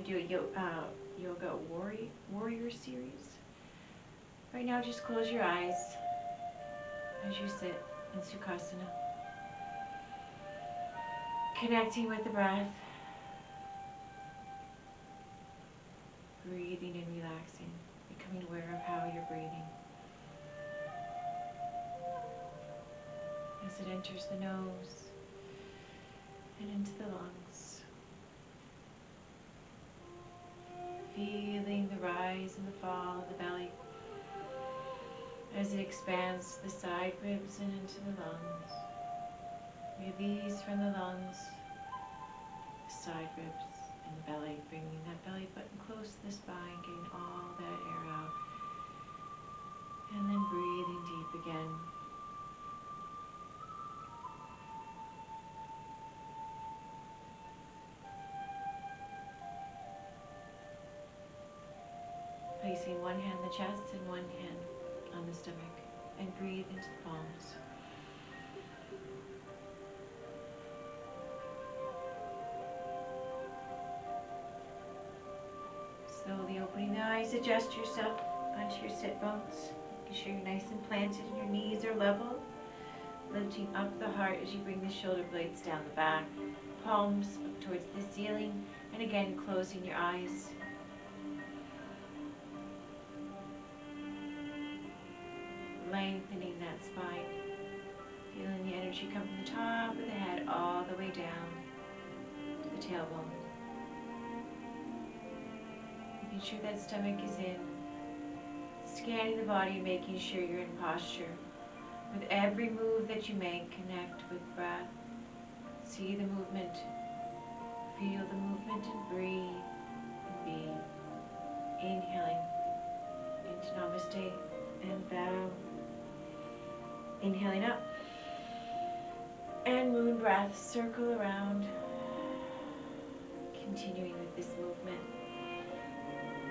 do a yoga warrior series. Right now, just close your eyes as you sit in Sukhasana, connecting with the breath, breathing and relaxing, becoming aware of how you're breathing. As it enters the nose and into the lungs. Feeling the rise and the fall of the belly as it expands to the side ribs and into the lungs. Release from the lungs, the side ribs and the belly, bringing that belly button close to the spine, getting all that air out. And then breathing deep again. Placing one hand on the chest and one hand on the stomach, and breathe into the palms. Slowly opening the eyes, adjust yourself onto your sit bones. Making sure you're nice and planted and your knees are level. Lifting up the heart as you bring the shoulder blades down the back. Palms up towards the ceiling, and again closing your eyes. Lengthening that spine, feeling the energy come from the top of the head all the way down to the tailbone. Making sure that stomach is in, scanning the body, making sure you're in posture. With every move that you make, connect with breath. See the movement, feel the movement, and breathe and be. Inhaling into Namaste and bow. Inhaling up, and moon breath, circle around, continuing with this movement.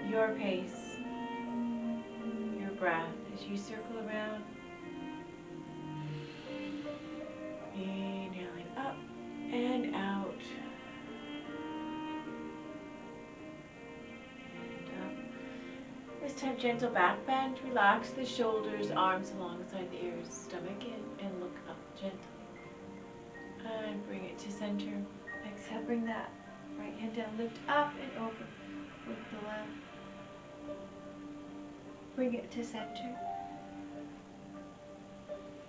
Your pace, your breath as you circle around. Inhaling up and out. And up. This time, gentle back bend. Relax the shoulders, arms alongside the ears, stomach in, and look up gently. And bring it to center. Exhale, bring that right hand down, lift up and over with the left. Bring it to center.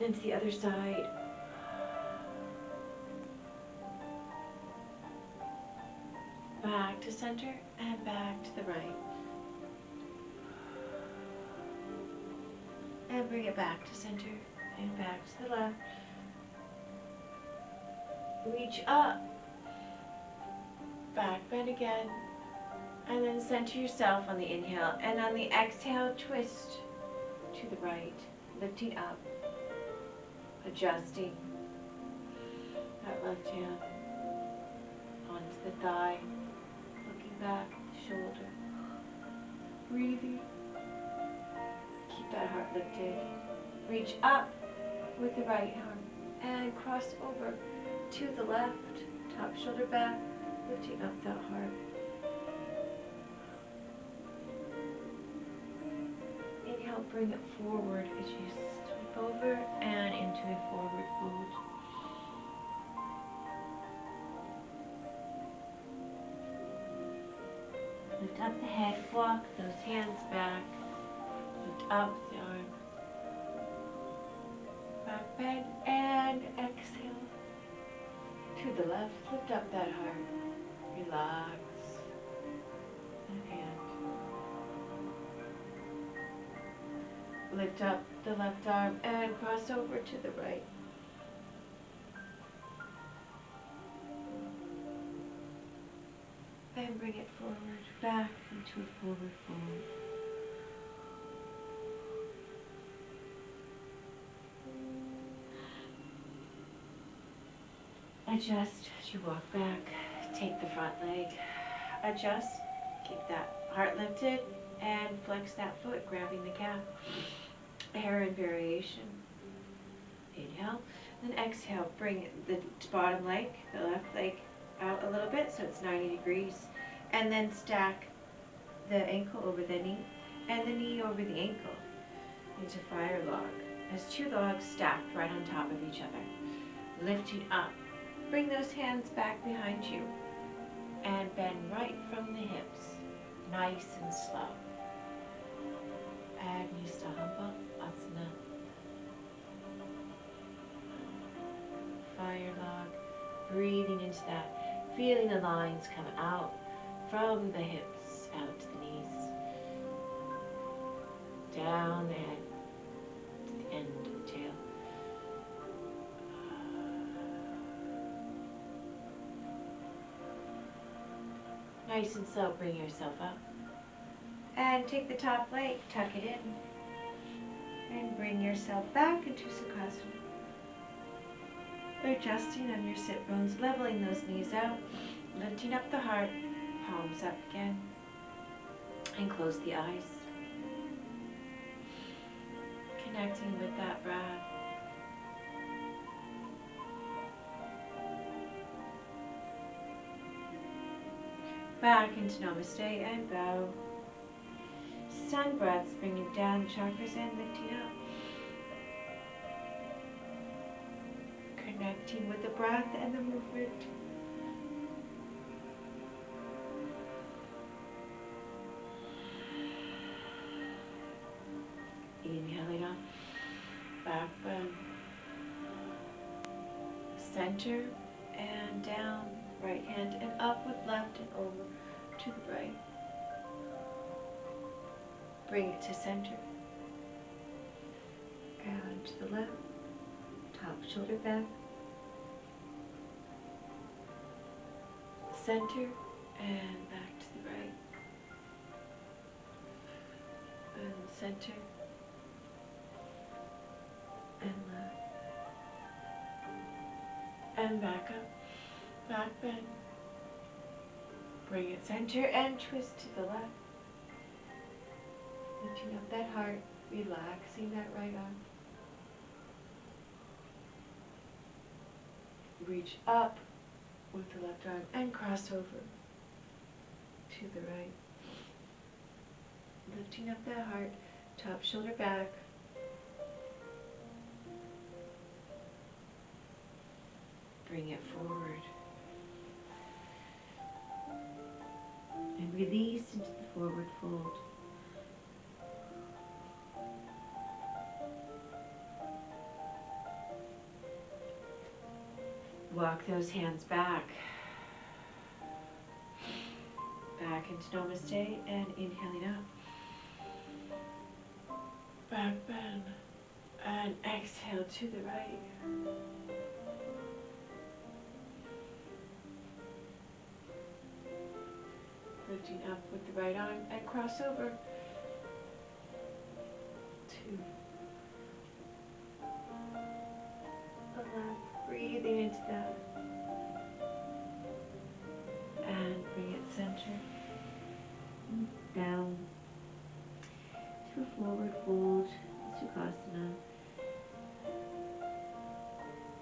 And to the other side. Back to center and back to the right. And bring it back to center and back to the left. Reach up, back bend again, and then center yourself on the inhale, and on the exhale, twist to the right, lifting up, adjusting that left hand onto the thigh, looking back, shoulder, breathing, keep that heart lifted, reach up with the right arm, and cross over to the left, top shoulder back, lifting up that heart. Inhale, bring it forward as you sweep over and into a forward fold. Lift up the head, walk those hands back, lift up the arm, back bend, and exhale. To the left, lift up that heart, relax that hand. Lift up the left arm and cross over to the right. And bring it forward, back into a forward fold. Adjust as you walk back. Take the front leg. Adjust. Keep that heart lifted and flex that foot, grabbing the calf. Heron variation. Inhale. Then exhale. Bring the bottom leg, the left leg, out a little bit so it's 90 degrees. And then stack the ankle over the knee and the knee over the ankle into fire log. As two logs stacked right on top of each other. Lifting up. Bring those hands back behind you and bend right from the hips. Nice and slow. Hayman-Sherman. Fire log. Breathing into that. Feeling the lines come out from the hips, out to the knees. Down the head, to the end of the tail. Nice and slow, bring yourself up. And take the top leg, tuck it in. And bring yourself back into Sukhasana. Adjusting on your sit bones, leveling those knees out. Lifting up the heart, palms up again. And close the eyes. Connecting with that breath. Back into Namaste and bow. Sun breaths, bringing down the chakras and lifting up. Connecting with the breath and the movement. Inhaling up, back bend. Center and down, right hand and up with left and over to the right. Bring it to center. And to the left, top shoulder back. Center and back to the right. And center and left. And back up, back bend. Bring it center and twist to the left. Lifting up that heart, relaxing that right arm. Reach up with the left arm and cross over to the right. Lifting up that heart, top shoulder back. Bring it forward. And release into the forward fold. Walk those hands back. Back into Namaste and inhaling up. Back bend. And exhale to the right. Lifting up with the right arm and cross over. 2. The left. Breathing into that. And bring it center. Down to a forward fold, Sukhasana.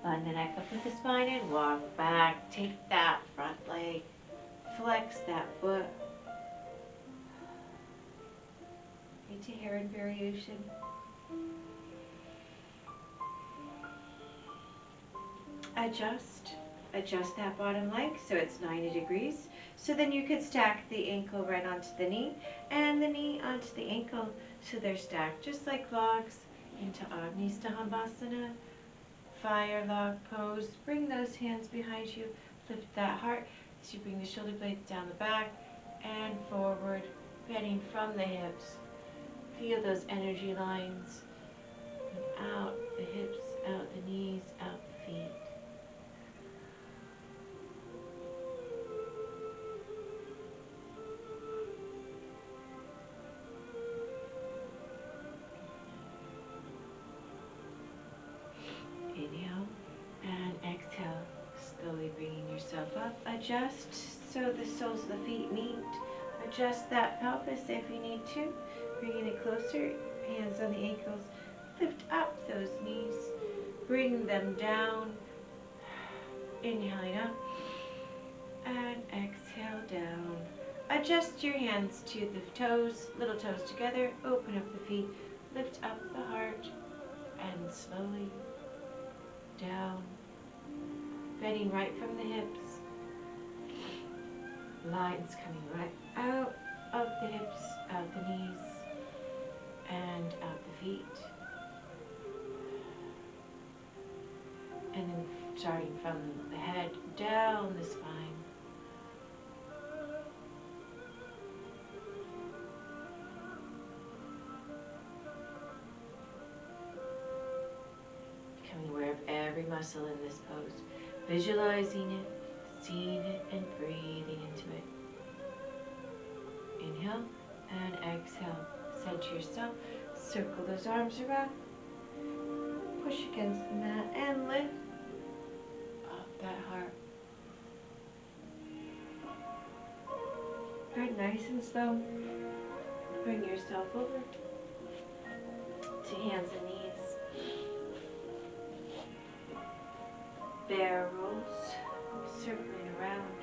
Line the neck up with the spine and walk back. Take that front leg. Flex that foot. Into heron variation. Adjust that bottom leg so it's 90 degrees. So then you could stack the ankle right onto the knee and the knee onto the ankle so they're stacked just like logs into Hayman-Sherman. Fire log pose. Bring those hands behind you. Lift that heart as you bring the shoulder blades down the back and forward, bending from the hips. Feel those energy lines. And out the hips, out the knees, out the feet. Inhale and exhale, slowly bringing yourself up. Adjust so the soles of the feet meet. Adjust that pelvis if you need to. Bringing it closer, hands on the ankles. Lift up those knees. Bring them down. Inhaling up and exhale down. Adjust your hands to the toes, little toes together, open up the feet, lift up the heart, and slowly down, bending right from the hips. Lines coming right out of the hips, out the knees, and out the feet. And then starting from the head down the spine. Becoming aware of every muscle in this pose. Visualizing it, seeing it, and breathing into it. Inhale and exhale. Center yourself. Circle those arms around. Push against the mat and lift up that heart. Good, nice and slow. Bring yourself over to hands and knees. Bear rolls, circling around.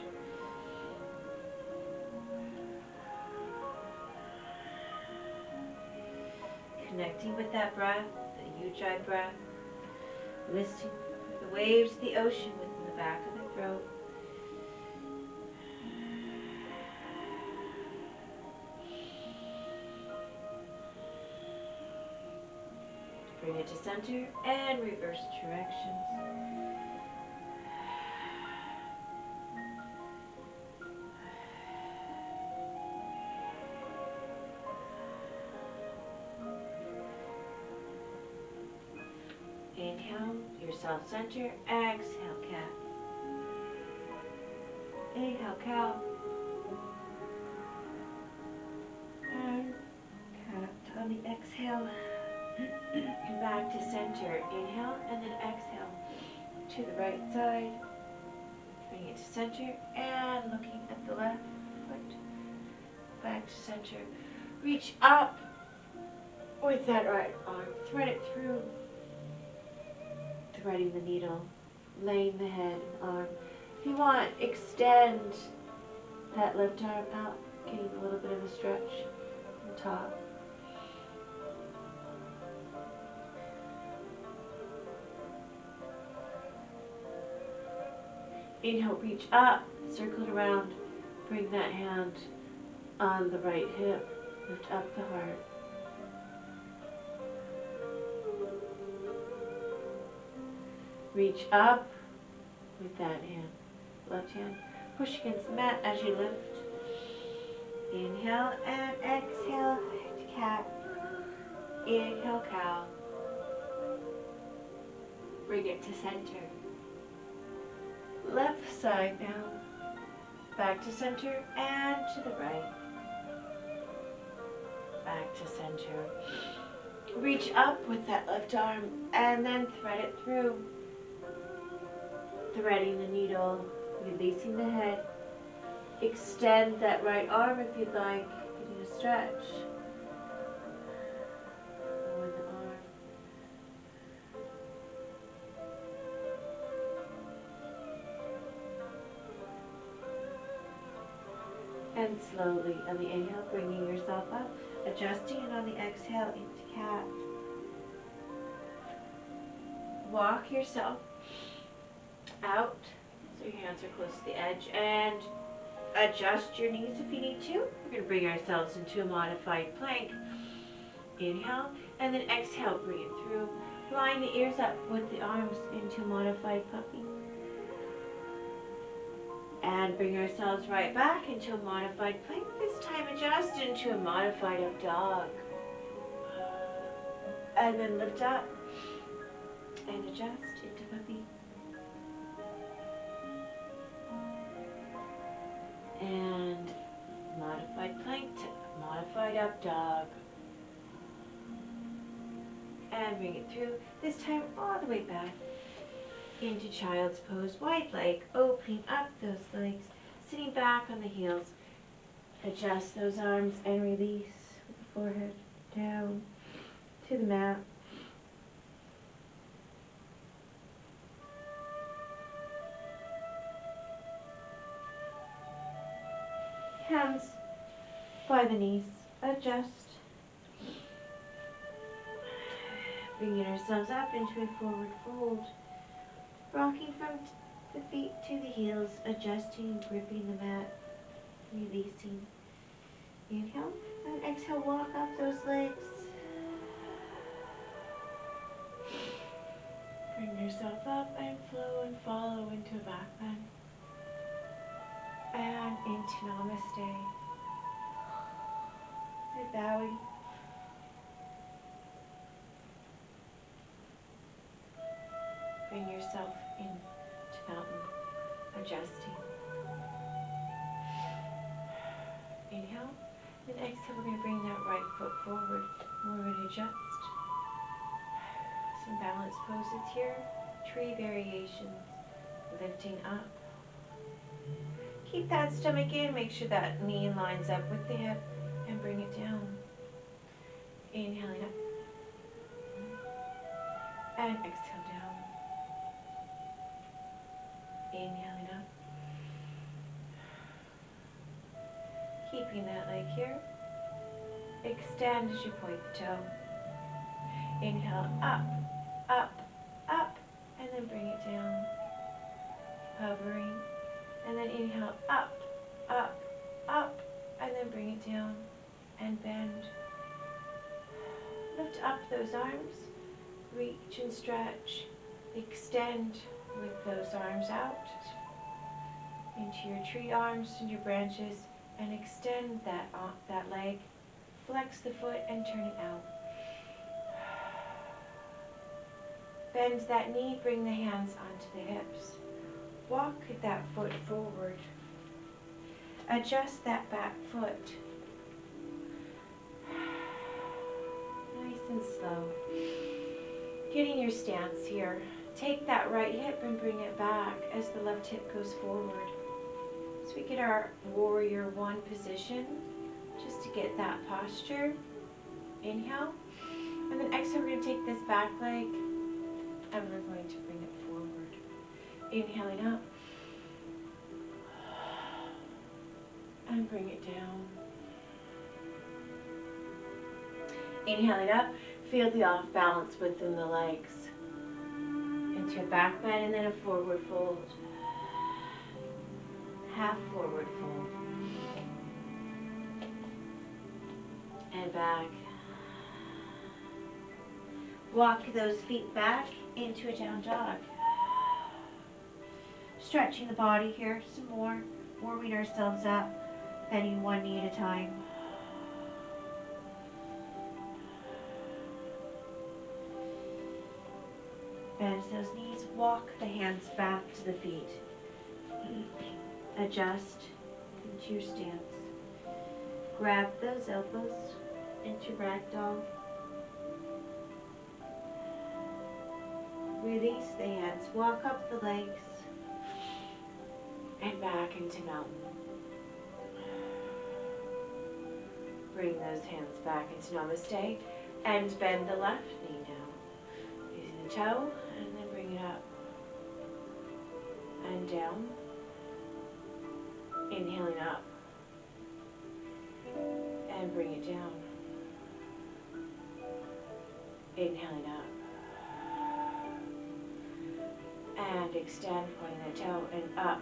Connecting with that breath, the Ujjayi breath. Listening to the waves of the ocean within the back of the throat. Bring it to center and reverse directions. Inhale, yourself center. Exhale, cat. Inhale, cow. And cat on the exhale. Back to center. Inhale and then exhale to the right side. Bring it to center and looking at the left foot. Back to center. Reach up with that right arm. Thread it through. Threading the needle. Laying the head and arm. If you want, extend that left arm out. Getting a little bit of a stretch on top. Inhale, reach up, circle it around, bring that hand on the right hip, lift up the heart. Reach up with that hand, left hand, push against the mat as you lift. Inhale and exhale, cat. Inhale, cow. Bring it to center. Left side now. Back to center and to the right. Back to center. Reach up with that left arm and then thread it through. Threading the needle, releasing the head. Extend that right arm if you'd like, getting a stretch. Lower the arm. And slowly on the inhale, bringing yourself up, adjusting, and on the exhale into cat. Walk yourself out so your hands are close to the edge and adjust your knees if you need to. We're going to bring ourselves into a modified plank. Inhale and then exhale, bring it through. Line the ears up with the arms into a modified puppy. And bring ourselves right back into a modified plank. This time adjust into a modified up dog. And then lift up and adjust into puppy. And modified plank to modified up dog. And bring it through. This time all the way back into child's pose. Wide leg, opening up those legs, sitting back on the heels. Adjust those arms and release with the forehead down to the mat. Hands by the knees. Adjust. Bringing ourselves up into a forward fold. Rocking from the feet to the heels. Adjusting, gripping the mat. Releasing. Inhale. And exhale, walk up those legs. Bring yourself up and flow and follow into a back bend. And into Namaste. And bowing. Bring yourself into mountain. Adjusting. Inhale. And exhale, we're going to bring that right foot forward. We're going to adjust. Some balance poses here. Tree variations. Lifting up. Keep that stomach in. Make sure that knee lines up with the hip. And bring it down. Inhaling up. And exhale down. Inhaling up. Keeping that leg here. Extend as you point the toe. Inhale up, up, up, and then bring it down. Hovering. And then inhale up, up, up, and then bring it down. And bend. Lift up those arms. Reach and stretch. Extend with those arms out into your tree arms and your branches, and extend that leg. Flex the foot and turn it out. Bend that knee, bring the hands onto the hips. Walk that foot forward. Adjust that back foot. Nice and slow. Getting your stance here. Take that right hip and bring it back as the left hip goes forward. So we get our warrior one position, just to get that posture. Inhale. And then exhale, we're going to take this back leg and we're going to bring it forward. Inhaling up. And bring it down. Inhaling up. Feel the off balance within the legs. Into a back bend and then a forward fold. Half forward fold. And back. Walk those feet back into a down dog. Stretching the body here some more. Warming ourselves up. Bending one knee at a time. Bend those knees. Walk the hands back to the feet. Adjust into your stance. Grab those elbows into ragdoll. Release the hands. Walk up the legs. And back into mountain. Bring those hands back into Namaste. And bend the left knee now. Using the toe. And then bring it up. And down. Inhaling up. And bring it down. Inhaling up. And extend, pointing the toe, and up,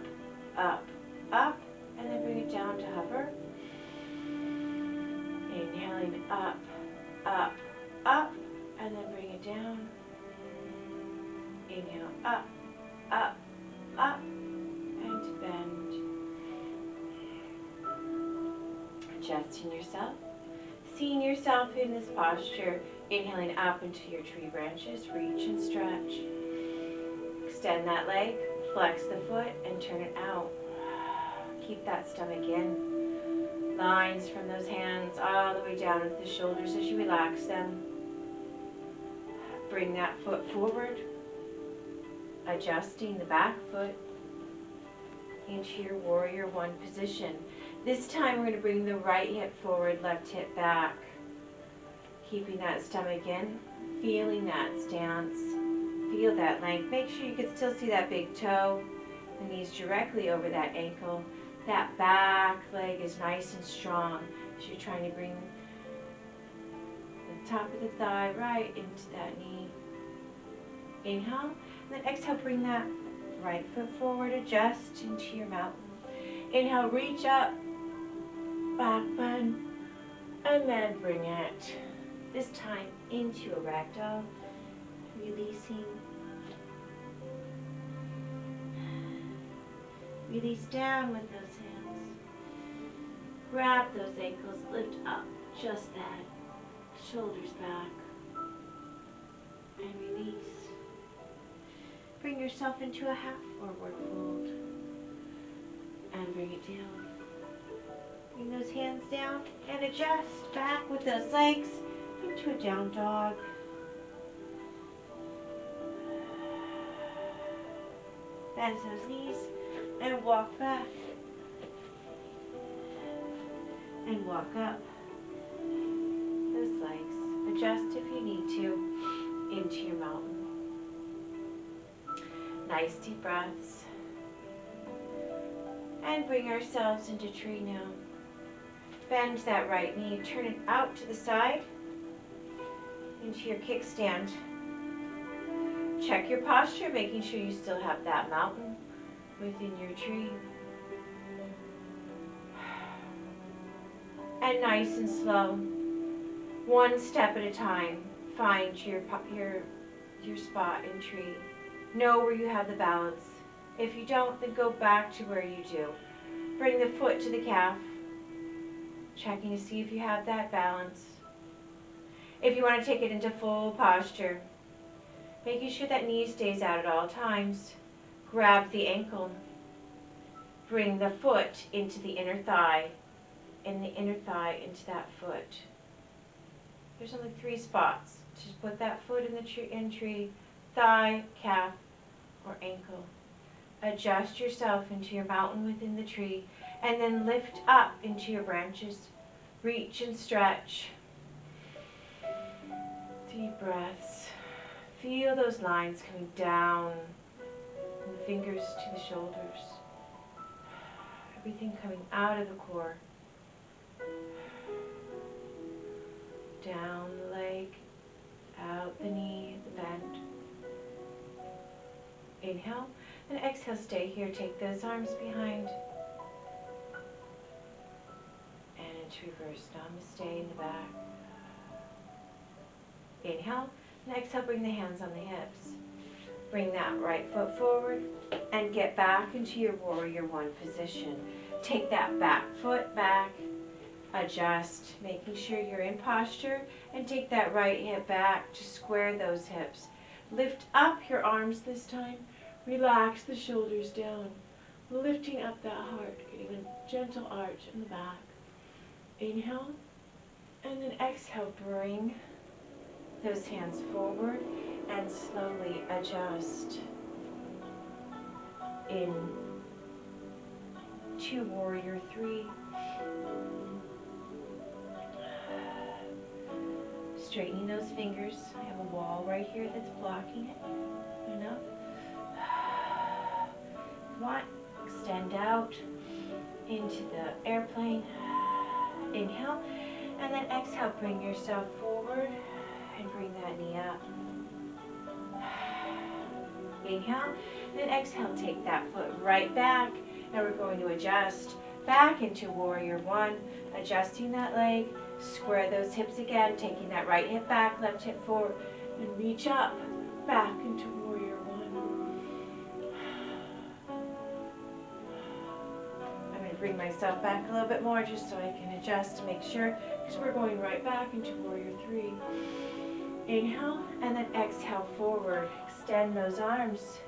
up, up, and then bring it down to hover. Inhaling up, up, up, and then bring it down. Inhale up, up, up, and to bend. Adjusting yourself. Seeing yourself in this posture. Inhaling up into your tree branches. Reach and stretch. Extend that leg. Flex the foot and turn it out. Keep that stomach in. Lines from those hands all the way down into the shoulders as you relax them. Bring that foot forward. Adjusting the back foot into your warrior one position. This time we're going to bring the right hip forward, left hip back. Keeping that stomach in, feeling that stance, feel that length. Make sure you can still see that big toe, the knees directly over that ankle. That back leg is nice and strong. So you're trying to bring the top of the thigh right into that knee. Inhale, and then exhale, bring that right foot forward, adjust into your mountain. Inhale, reach up, back bend, and then bring it, this time into a ragdoll, releasing. Release down with those hands. Grab those ankles, lift up, just that. Shoulders back. And release. Bring yourself into a half forward fold. And bring it down. Bring those hands down and adjust back with those legs into a down dog. Bend those knees and walk back. And walk up those legs. Adjust if you need to into your mountain. Nice deep breaths. And bring ourselves into tree now. Bend that right knee, turn it out to the side into your kickstand. Check your posture, making sure you still have that mountain within your tree. And nice and slow, one step at a time, find your spot in tree. Know where you have the balance. If you don't, then go back to where you do. Bring the foot to the calf, checking to see if you have that balance. If you want to take it into full posture, making sure that knee stays out at all times. Grab the ankle. Bring the foot into the inner thigh, and the inner thigh into that foot. There's only 3 spots. Just put that foot in the tree, thigh, calf, or ankle. Adjust yourself into your mountain within the tree, and then lift up into your branches. Reach and stretch. Deep breaths. Feel those lines coming down from the fingers to the shoulders. Everything coming out of the core. Down the leg, out the knee, the bend. Inhale, and exhale, stay here. Take those arms behind. And into reverse, namaste in the back. Inhale, and exhale, bring the hands on the hips. Bring that right foot forward and get back into your warrior one position. Take that back foot back, adjust, making sure you're in posture, and take that right hip back to square those hips. Lift up your arms this time. Relax the shoulders down, lifting up that heart, getting a gentle arch in the back. Inhale, and then exhale, bring those hands forward and slowly adjust in to warrior 3. Straightening those fingers. I have a wall right here that's blocking it. Enough. Come on, extend out into the airplane. Inhale, and then exhale, bring yourself forward and bring that knee up. Inhale, then exhale, take that foot right back. Now we're going to adjust back into warrior 1, adjusting that leg, square those hips again, taking that right hip back, left hip forward, and reach up, back into warrior 1. I'm going to bring myself back a little bit more just so I can adjust to make sure, because we're going right back into warrior 3. Inhale, and then exhale forward. Extend those arms.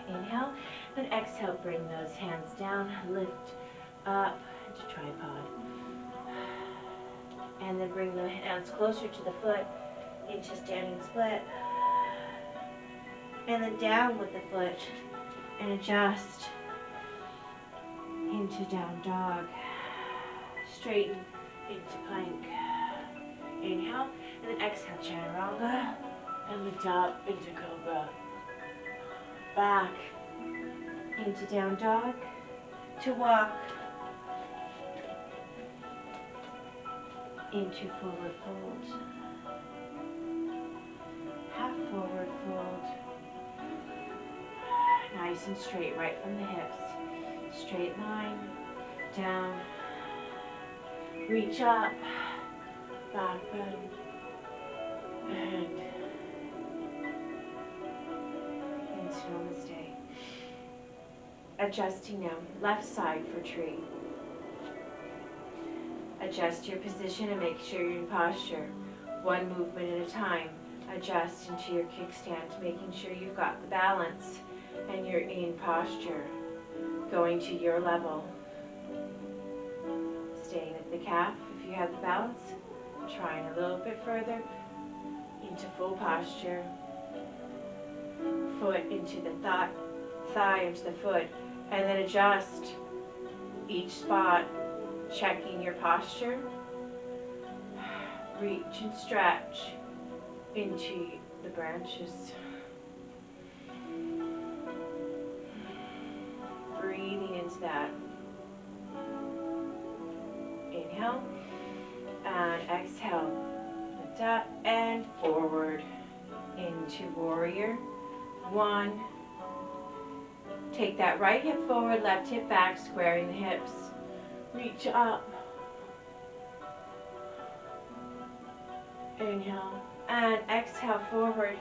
Inhale, then exhale, bring those hands down, lift up into tripod. And then bring the hands closer to the foot into standing split. And then down with the foot and adjust into down dog. Straighten into plank. Inhale, and then exhale, chaturanga, and lift up into cobra. back into down dog, to walk into forward fold, half forward fold, nice and straight right from the hips, straight line, down, reach up, back bend, and into namaste. Adjusting now, left side for tree. Adjust your position and make sure you're in posture. One movement at a time. Adjust into your kickstand, making sure you've got the balance and you're in posture. Going to your level. Staying at the calf if you have the balance. Trying a little bit further into full posture. Foot into the thigh into the foot. And then adjust each spot, checking your posture. Reach and stretch into the branches. Breathing into that. Inhale and exhale. Lift up and forward into warrior one. Take that right hip forward, left hip back, squaring the hips. Reach up. Inhale and exhale forward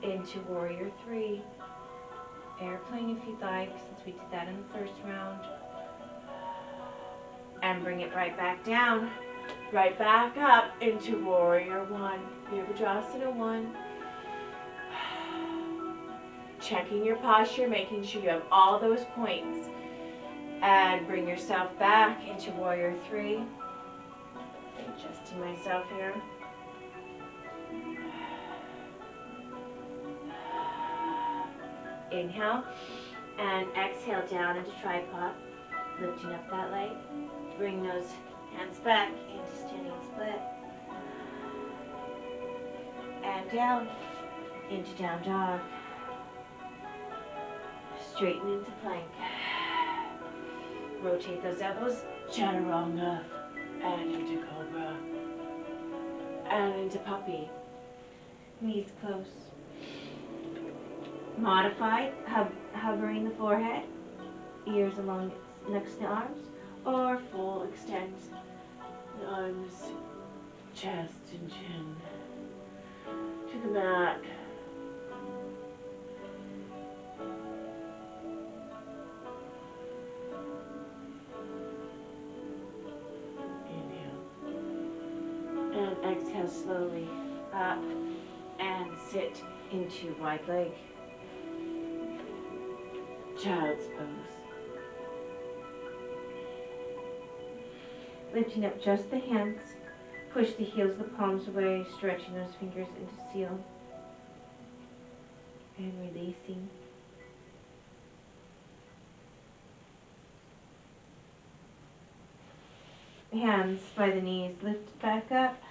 into warrior three. Airplane if you'd like, since we did that in the first round. And bring it right back down. Right back up into warrior one. Virabhadrasana one. Checking your posture, making sure you have all those points. And bring yourself back into warrior three. Adjusting myself here. Inhale and exhale down into tripod. Lifting up that leg. Bring those hands back into standing split. And down into down dog. Straighten into plank. Rotate those elbows. Chaturanga. And into cobra. And into puppy. Knees close. Modified, hovering the forehead. Ears along next to the arms. Or full extent. The arms, chest and chin. To the mat. And exhale slowly up and sit into wide leg. Child's pose. Lifting up just the hands. Push the heels of the palms away, stretching those fingers into seal. And releasing. Hands by the knees, lift back up.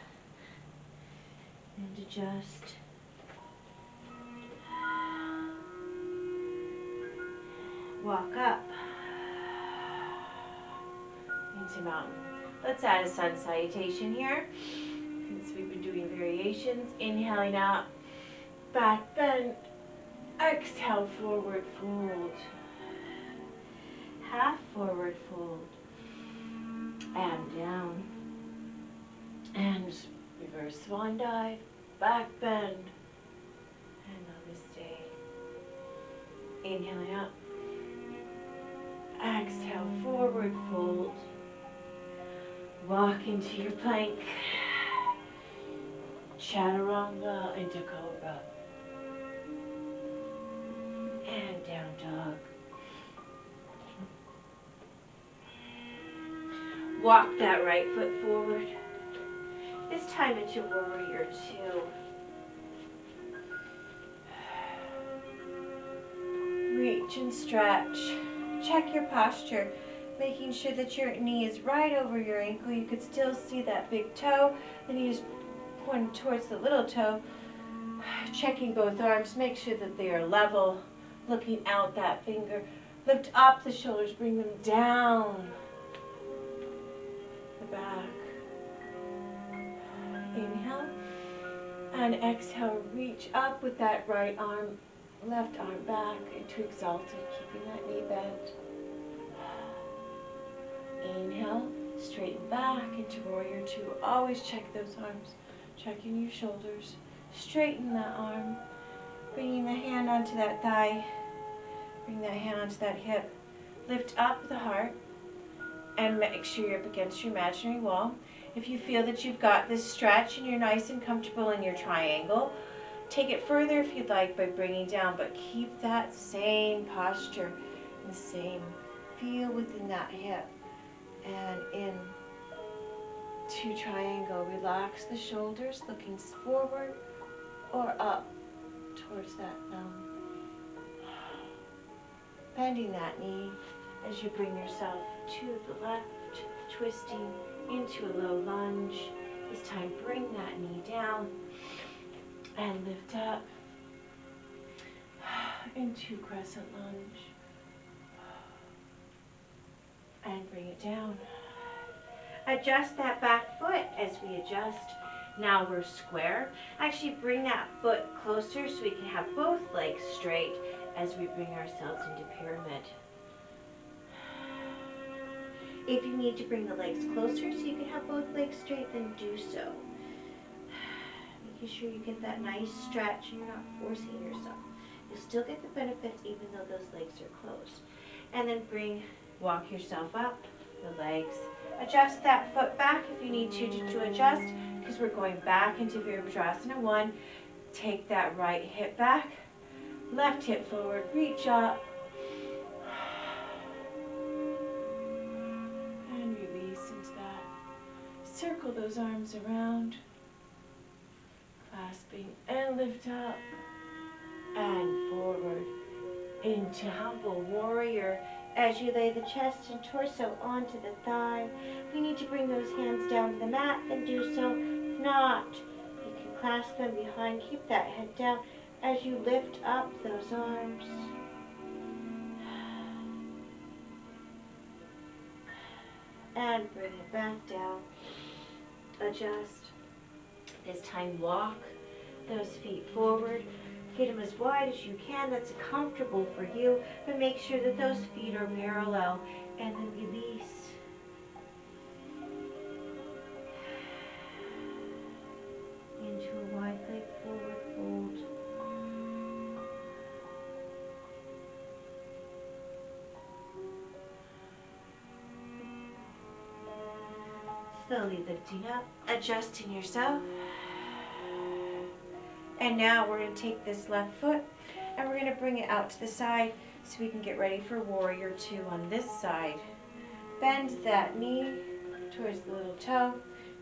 And adjust. Walk up into mountain. Let's add a sun salutation here, since we've been doing variations. Inhaling out, back bend. Exhale, forward fold. Half forward fold. And down. And reverse swan dive, back bend. And namaste. Inhaling up. Exhale, forward fold. Walk into your plank. Chaturanga into cobra. And down dog. Walk that right foot forward. This time into warrior two. Reach and stretch. Check your posture, making sure that your knee is right over your ankle. You could still see that big toe. The knee is pointed towards the little toe. Checking both arms, make sure that they are level. Looking out that finger. Lift up the shoulders, bring them down the back. Inhale. And exhale, reach up with that right arm, left arm back into exalted, keeping that knee bent. Inhale, straighten back into warrior two. Always check those arms, checking your shoulders. Straighten that arm, bringing the hand onto that thigh, bring that hand onto that hip. Lift up the heart and make sure you're up against your imaginary wall. If you feel that you've got this stretch and you're nice and comfortable in your triangle, take it further if you'd like by bringing down, but keep that same posture and the same feel within that hip. And in to triangle, relax the shoulders, looking forward or up towards that thumb. Bending that knee as you bring yourself to the left, twisting into a low lunge. This time bring that knee down and lift up into crescent lunge and bring it down. Adjust that back foot as we adjust. Now we're square. Actually bring that foot closer so we can have both legs straight as we bring ourselves into pyramid. If you need to bring the legs closer so you can have both legs straight, then do so. Making sure you get that nice stretch and you're not forcing yourself. You'll still get the benefits even though those legs are closed. And then walk yourself up, the legs. Adjust that foot back if you need to adjust, because we're going back into Virabhadrasana 1. Take that right hip back, left hip forward, reach up, and release into that. Circle those arms around, clasping and lift up and forward into humble warrior. As you lay the chest and torso onto the thigh, if you need to bring those hands down to the mat, then do so. If not, you can clasp them behind. Keep that head down as you lift up those arms. And bring it back down. Adjust. This time walk those feet forward. Get them as wide as you can. That's comfortable for you, but make sure that those feet are parallel. And then release. Into a wide leg forward fold. Slowly lifting up, adjusting yourself. And now we're going to take this left foot and we're going to bring it out to the side so we can get ready for warrior two on this side. Bend that knee towards the little toe.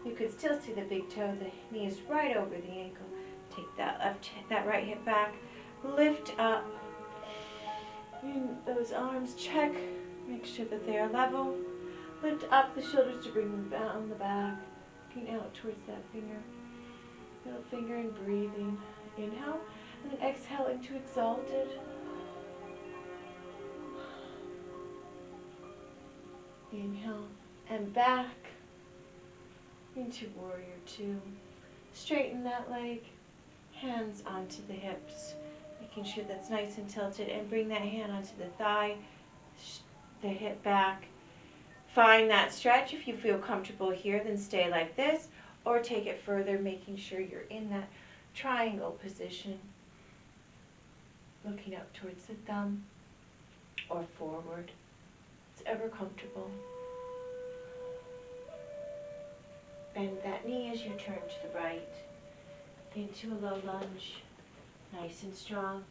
You could still see the big toe. The knee is right over the ankle. Take that right hip back. Lift up. Bring those arms, check. Make sure that they are level. Lift up the shoulders to bring them down the back. Looking out towards that finger. Middle finger and breathing. Inhale and then exhale into exalted. Inhale and back into warrior two. Straighten that leg, hands onto the hips, making sure that's nice and tilted, and bring that hand onto the thigh, the hip back. Find that stretch. If you feel comfortable here, then stay like this, or take it further, making sure you're in that triangle position, looking up towards the thumb or forward. It's ever comfortable. Bend that knee as you turn to the right into a low lunge, nice and strong.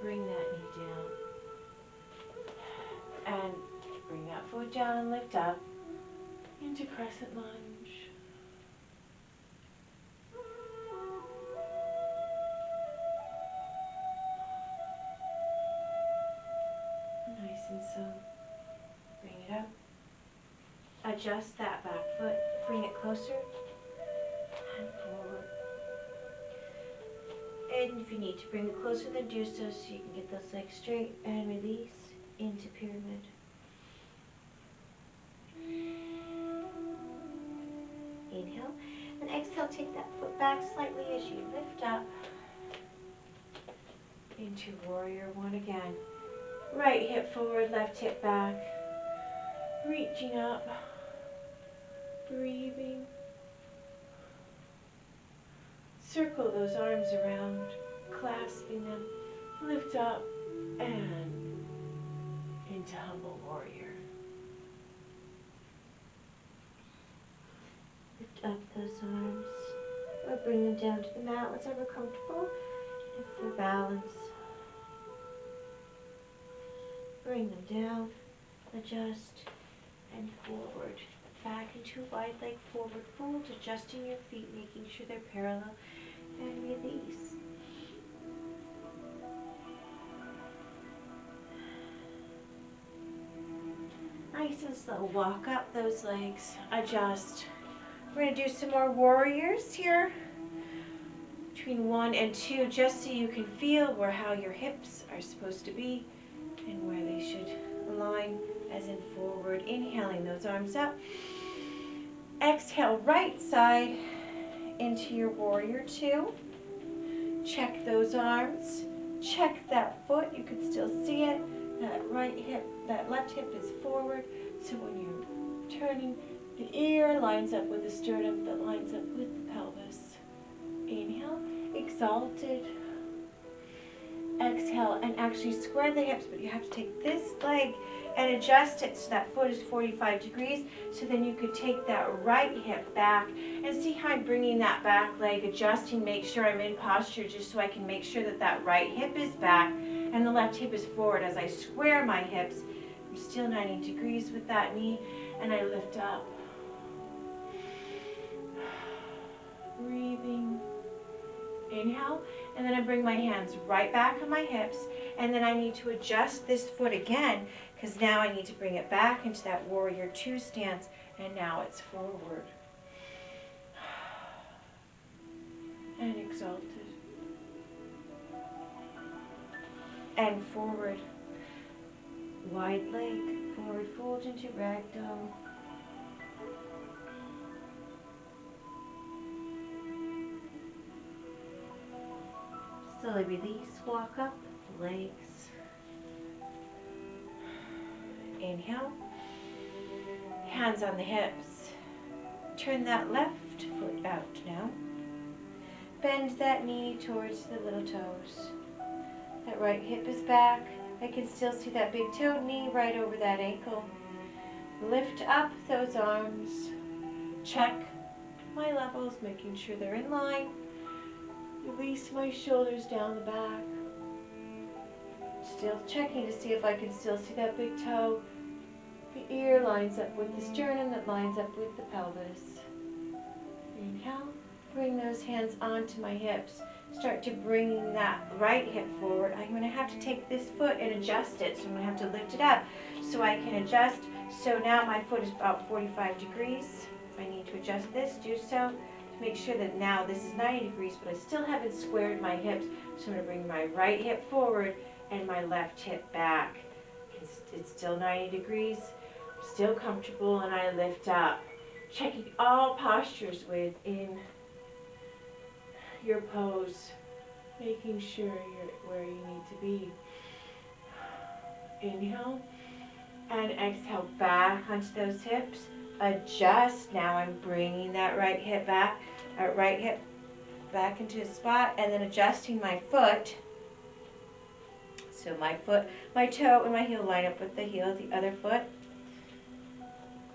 Bring that knee down and bring that foot down and lift up into crescent lunge. Nice and so. Bring it up. Adjust that back foot. Bring it closer and forward. good. And if you need to bring it closer, then do so you can get those legs straight and release into pyramid. Inhale, and exhale, take that foot back slightly as you lift up into warrior one again. Right hip forward, left hip back, reaching up, breathing. Circle those arms around, clasping them, lift up and into humble warrior. Lift up those arms, or bring them down to the mat, whatever comfortable. And for balance, bring them down, adjust, and forward. Back into wide leg forward fold, adjusting your feet, making sure they're parallel, and release. Nice and slow, walk up those legs, adjust. We're going to do some more warriors here, between 1 and 2, just so you can feel how your hips are supposed to be and where they should align, as in forward. Inhaling those arms up. Exhale, right side into your warrior 2. Check those arms. Check that foot. You can still see it. That right hip, that left hip is forward. So when you're turning, the ear lines up with the sternum, that lines up with the pelvis. Inhale, exalted. Exhale, and actually square the hips, but you have to take this leg and adjust it so that foot is 45 degrees. So then you could take that right hip back and see how I'm bringing that back leg, adjusting, make sure I'm in posture just so I can make sure that that right hip is back and the left hip is forward. As I square my hips, I'm still 90 degrees with that knee, and I lift up. Breathing. Inhale, and then I bring my hands right back on my hips, and then I need to adjust this foot again, because now I need to bring it back into that warrior 2 stance, and now it's forward. And exalted. And forward. Wide leg, forward fold into ragdoll. Slowly release, walk up, legs. Inhale. Hands on the hips. Turn that left foot out now. Bend that knee towards the little toes. That right hip is back. I can still see that big toe, knee right over that ankle. Lift up those arms. Check my levels, making sure they're in line. Release my shoulders down the back. Still checking to see if I can still see that big toe. The ear lines up with the sternum, that lines up with the pelvis. Inhale. Bring those hands onto my hips. Start to bring that right hip forward. I'm going to have to take this foot and adjust it. So I'm going to have to lift it up so I can adjust. So now my foot is about 45 degrees. If I need to adjust this, do so. To make sure that now this is 90 degrees, but I still haven't squared my hips. So I'm going to bring my right hip forward and my left hip back. It's still 90 degrees. Still comfortable, and I lift up. Checking all postures within your pose, making sure you're where you need to be. Inhale and exhale back onto those hips. Adjust. Now I'm bringing that right hip back, into a spot, and then adjusting my foot. So my foot, my toe, and my heel line up with the heel of the other foot.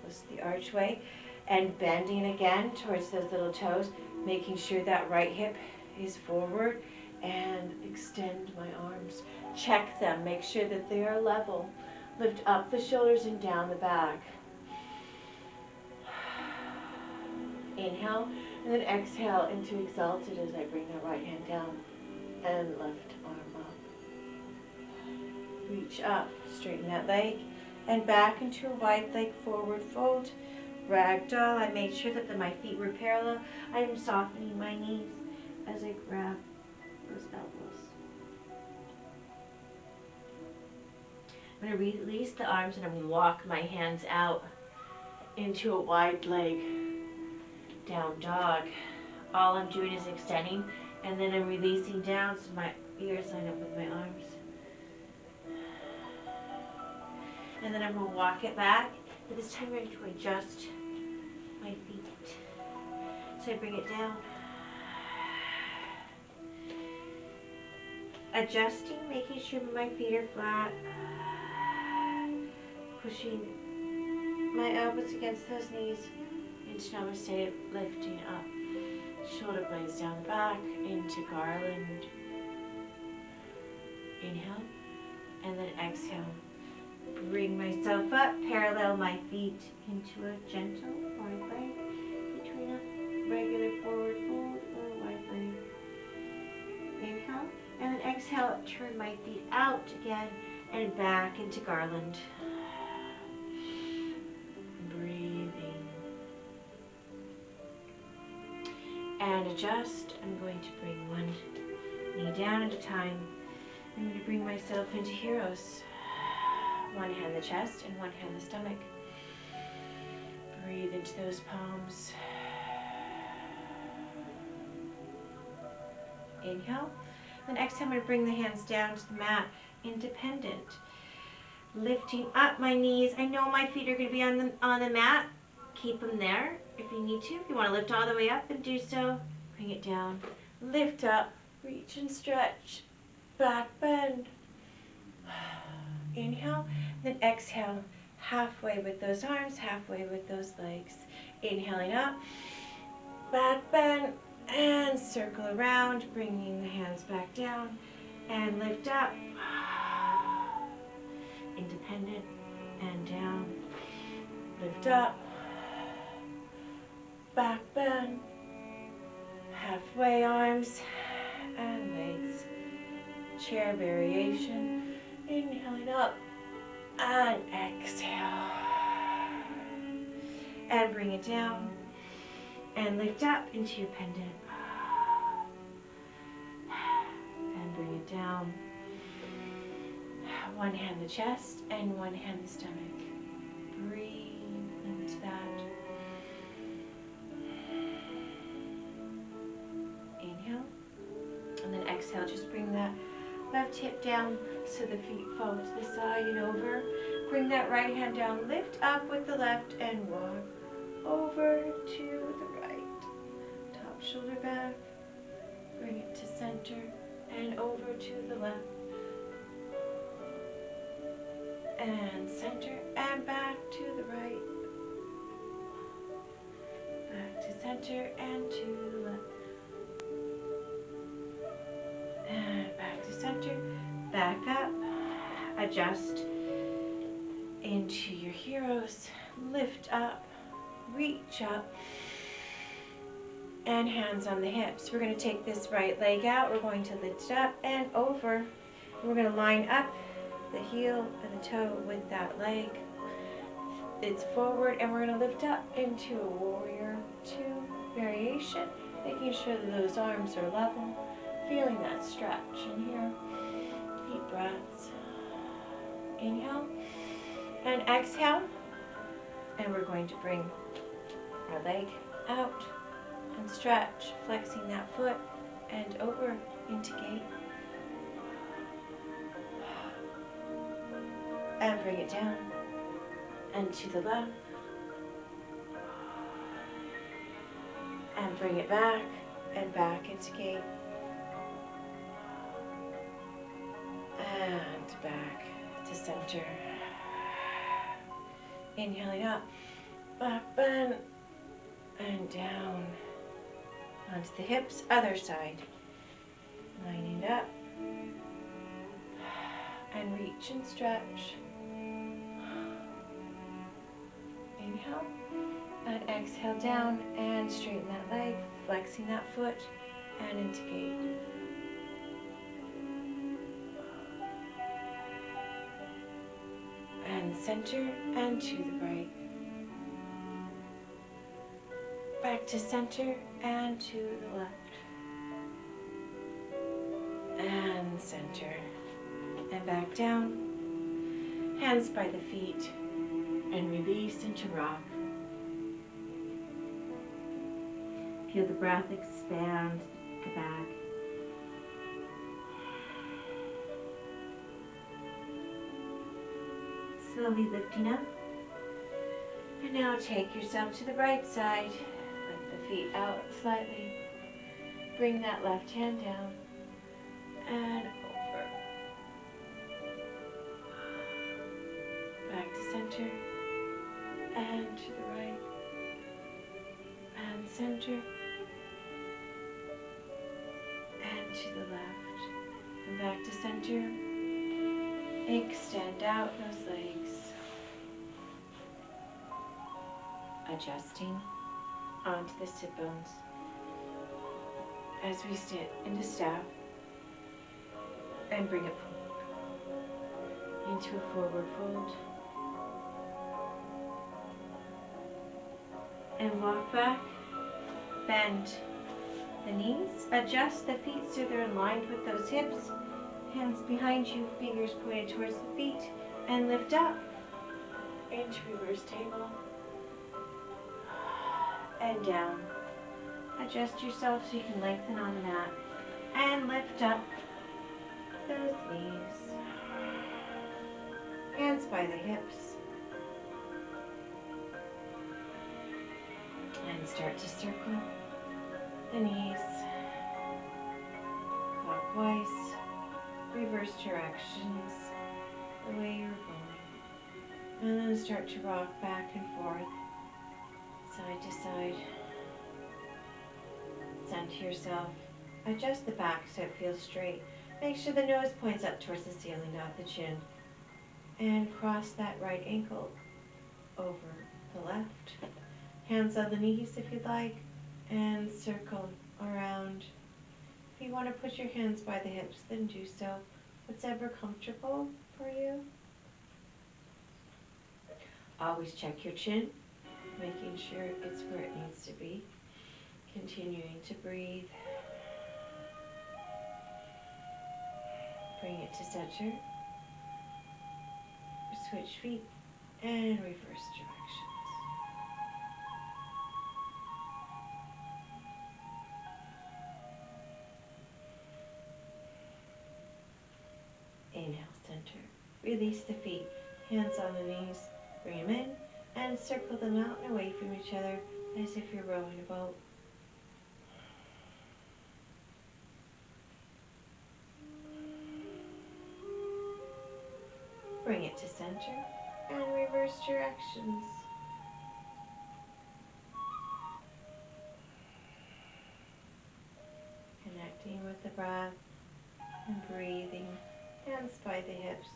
Close to the archway, and bending again towards those little toes, making sure that right hip is forward, and extend my arms. Check them, make sure that they are level. Lift up the shoulders and down the back. Inhale, and then exhale into exalted as I bring the right hand down and left arm up. Reach up, straighten that leg, and back into a wide leg forward fold. Ragdoll. I made sure that my feet were parallel. I am softening my knees as I grab those elbows. I'm going to release the arms and I'm going to walk my hands out into a wide leg, down dog. All I'm doing is extending, and then I'm releasing down so my ears line up with my arms. And then I'm going to walk it back, but this time I'm going to adjust my feet. So I bring it down. Adjusting, making sure my feet are flat. Pushing my elbows against those knees into namaste, lifting up. Shoulder blades down the back, into garland. Inhale, and then exhale. Bring myself up, parallel my feet into a gentle wide leg between a regular forward fold or a wide leg. Inhale, and then exhale, turn my feet out again and back into garland. Breathing. And adjust. I'm going to bring one knee down at a time. I'm going to bring myself into heroes. One hand the chest and one hand the stomach. Breathe into those palms. Inhale. Then exhale, I'm going to bring the hands down to the mat, independent. Lifting up my knees. I know my feet are going to be on the mat. Keep them there if you need to. If you want to lift all the way up, then do so. Bring it down. Lift up. Reach and stretch. Back bend. Inhale. Then exhale. Halfway with those arms, halfway with those legs. Inhaling up. Back bend. And circle around, bringing the hands back down. And lift up. Independent. And down. Lift up. Back bend. Halfway arms and legs. Chair variation. Inhaling up. And exhale. And bring it down. And lift up into your pendant. And bring it down. One hand the chest and one hand the stomach. Breathe into that. Inhale. And then exhale. Just bring that left hip down so the feet fall to the side and over. Bring that right hand down. Lift up with the left and walk over to the right. Top shoulder back. Bring it to center and over to the left. And center and back to the right. Back to center and to the left. And back to center. Back up. Adjust into your heroes. Lift up. Reach up. And hands on the hips. We're going to take this right leg out. We're going to lift up and over. We're going to line up the heel and the toe with that leg. It's forward, and we're going to lift up into a warrior two variation, making sure that those arms are level, feeling that stretch in here. Deep breaths. Inhale and exhale. And we're going to bring our leg out and stretch, flexing that foot and over into gate. And bring it down and to the left. And bring it back and back into gate. And back to center. Inhaling up, back bend, and down onto the hips, other side. Lining up, and reach and stretch. Inhale, and exhale down, and straighten that leg, flexing that foot, and into gate. And center, and to the right. Back to center, and to the left. and center. And back down. Hands by the feet. And release into rock. Feel the breath expand the back. Slowly lifting up. And now take yourself to the right side. Lift the feet out slightly. Bring that left hand down. And over. Back to center. And to the right. And center. And to the left. And back to center. Extend out those legs. Adjusting onto the sit bones. As we stand into staff and bring it forward into a forward fold. And walk back, bend the knees, adjust the feet so they're aligned with those hips. Hands behind you, fingers pointed towards the feet, and lift up into reverse table and down. Adjust yourself so you can lengthen on the mat and lift up those knees. Hands by the hips. And start to circle the knees clockwise, reverse directions, the way you're going. And then start to rock back and forth, side to side. Center yourself. Adjust the back so it feels straight. Make sure the nose points up towards the ceiling, not the chin. And cross that right ankle over the left. Hands on the knees if you'd like. And circle around. If you want to put your hands by the hips, then do so. Whatever comfortable for you. Always check your chin, making sure it's where it needs to be. Continuing to breathe. Bring it to center. Switch feet and reverse directions. Inhale, center. Release the feet. Hands on the knees. Bring them in and circle them out and away from each other as if you're rowing a boat. Bring it to center and reverse directions. Connecting with the breath and breathing. Hands by the hips.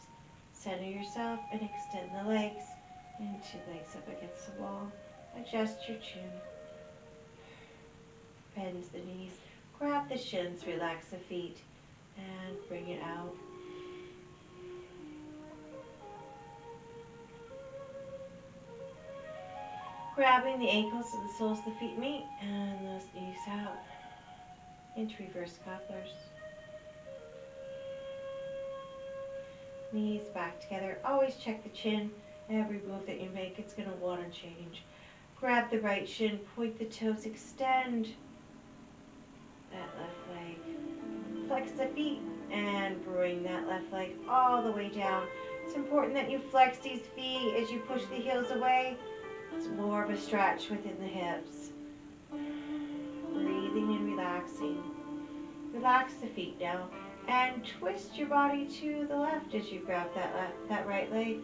Center yourself and extend the legs and 2 legs up against the wall. Adjust your chin. Bend the knees. Grab the shins. Relax the feet and bring it out. Grabbing the ankles so the soles of the feet meet and those knees out into reverse cobblers. Knees back together. Always check the chin. Every move that you make, it's going to want to change. Grab the right shin, point the toes, extend that left leg. Flex the feet and bring that left leg all the way down. It's important that you flex these feet as you push the heels away. It's more of a stretch within the hips. Breathing and relaxing. Relax the feet now and twist your body to the left as you grab that right leg.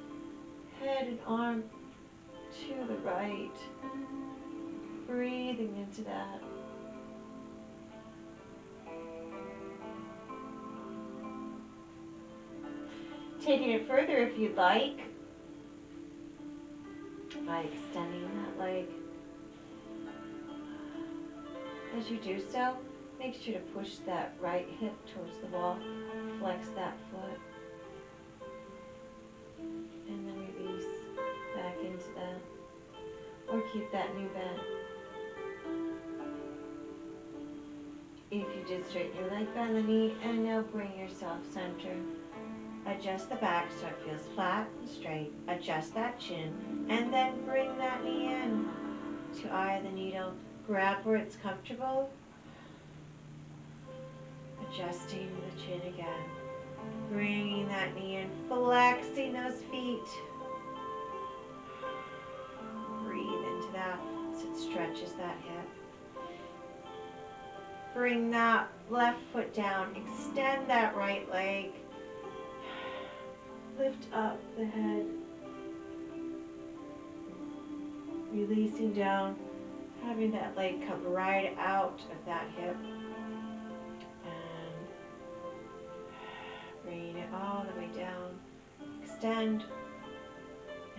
Head and arm to the right. Breathing into that. Taking it further if you'd like, by extending that leg. As you do so, make sure to push that right hip towards the wall. Flex that foot. And then release back into that. Or keep that new bend. If you did straighten your leg, bend the knee, and now bring yourself center. Adjust the back so it feels flat and straight. Adjust that chin, and then bring that knee in to eye of the needle. Grab where it's comfortable. Adjusting the chin again. Bringing that knee in, flexing those feet. Breathe into that as it stretches that hip. Bring that left foot down. Extend that right leg. Lift up the head. Releasing down, having that leg come right out of that hip. And bringing it all the way down. Extend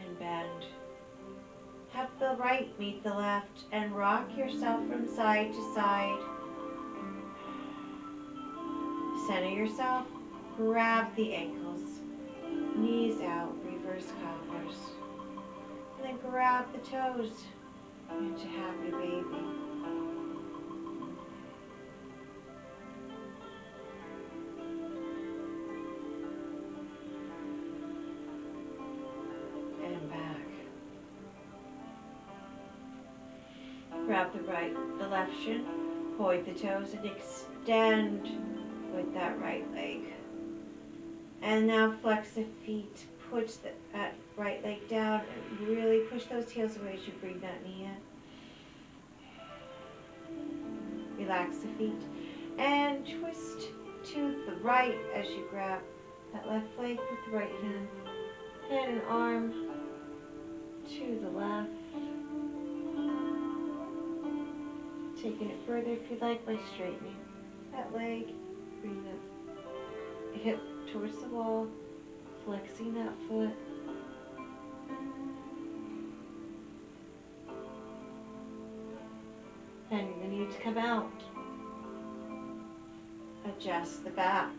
and bend. Have the right meet the left and rock yourself from side to side. Center yourself. Grab the ankles. Knees out. Reverse cobblers. And then grab the toes into happy baby. And back. Grab the left shin, point the toes and extend with that right leg. And now flex the feet, push that right leg down and really push those heels away as you bring that knee in. Relax the feet and twist to the right as you grab that left leg with the right hand and an arm to the left. Taking it further if you'd like by straightening that leg, bring the hip towards the wall, flexing that foot. Bending the knee to come out. Adjust the back,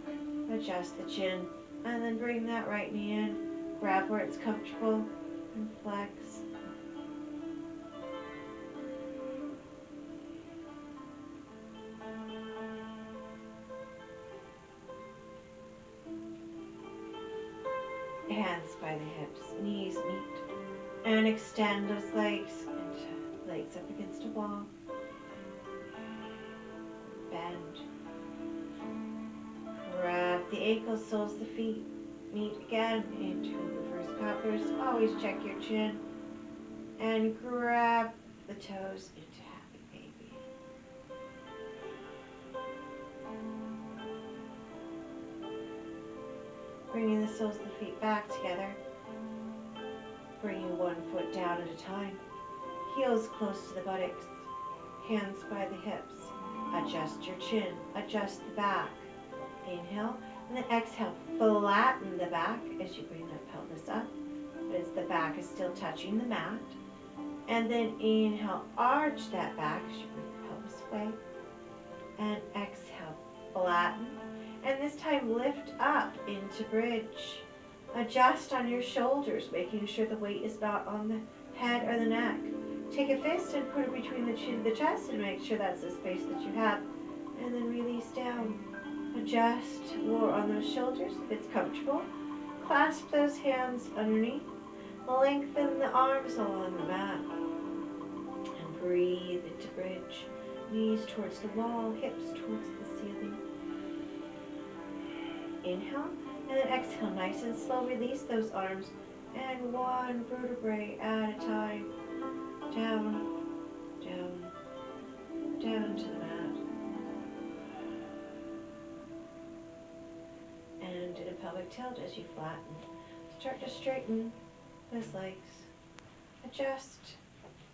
adjust the chin, and then bring that right knee in. Grab where it's comfortable and flex. Hands by the hips, knees meet, and extend those legs and legs up against a wall. Bend. Grab the ankles, soles the feet, meet again into reverse cobblers. Always check your chin and grab the toes into happy baby. Bringing the soles of the feet back together. Bringing one foot down at a time. Heels close to the buttocks. Hands by the hips. Adjust your chin. Adjust the back. Inhale. And then exhale. Flatten the back as you bring that pelvis up. As the back is still touching the mat. And then inhale. Arch that back as you bring the pelvis away. And exhale. Flatten. And this time lift up into bridge. Adjust on your shoulders, making sure the weight is not on the head or the neck. Take a fist and put it between the chin and the chest and make sure that's the space that you have. And then release down. Adjust more on those shoulders if it's comfortable. Clasp those hands underneath. Lengthen the arms along the mat. And breathe into bridge. Knees towards the wall, hips towards the ceiling. Inhale, and then exhale, nice and slow, release those arms, and one vertebrae at a time, down, down, down to the mat, and in a pelvic tilt as you flatten, start to straighten those legs, adjust,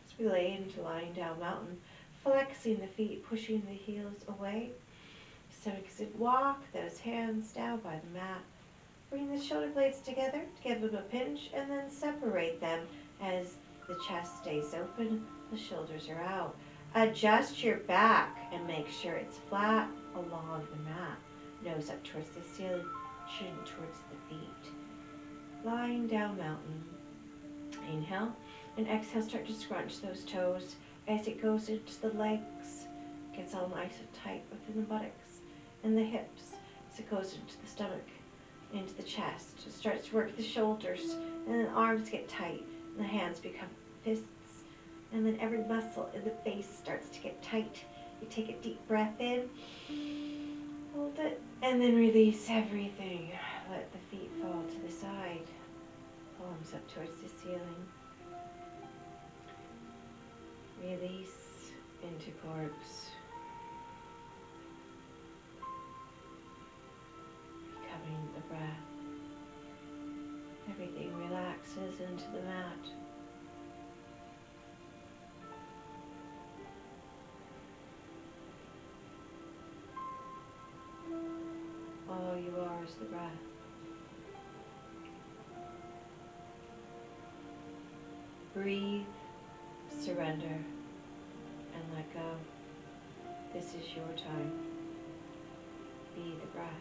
as we lay into lying down mountain, flexing the feet, pushing the heels away. So exit, walk those hands down by the mat. Bring the shoulder blades together to give them a pinch and then separate them as the chest stays open, the shoulders are out. Adjust your back and make sure it's flat along the mat. Nose up towards the ceiling, chin towards the feet. Lying down mountain. Inhale and exhale, start to scrunch those toes as it goes into the legs. gets all nice and tight within the buttocks and the hips as it goes into the stomach, into the chest. It starts to work the shoulders, and then the arms get tight, and the hands become fists, and then every muscle in the face starts to get tight. You take a deep breath in, hold it, and then release everything. Let the feet fall to the side, palms up towards the ceiling. Release into corpse. Becoming the breath. Everything relaxes into the mat. All you are is the breath. Breathe, surrender, and let go. This is your time. Be the breath.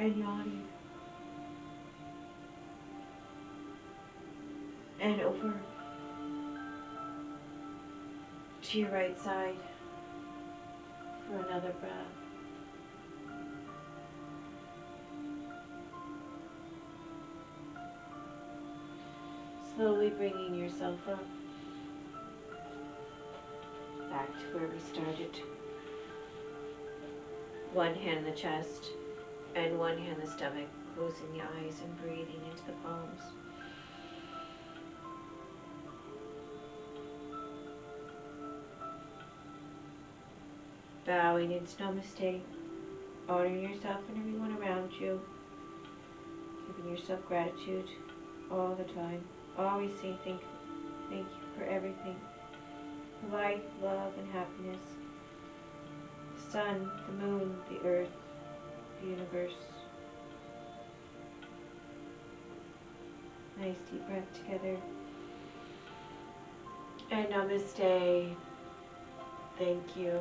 and yawning. And over to your right side for another breath. Slowly bringing yourself up back to where we started. One hand in the chest and one hand in the stomach, closing the eyes and breathing into the palms. Bowing into namaste, honoring yourself and everyone around you, giving yourself gratitude all the time, always saying thank you for everything, life, love, and happiness, the sun, the moon, the earth, the universe. Nice deep breath together. And namaste. Thank you.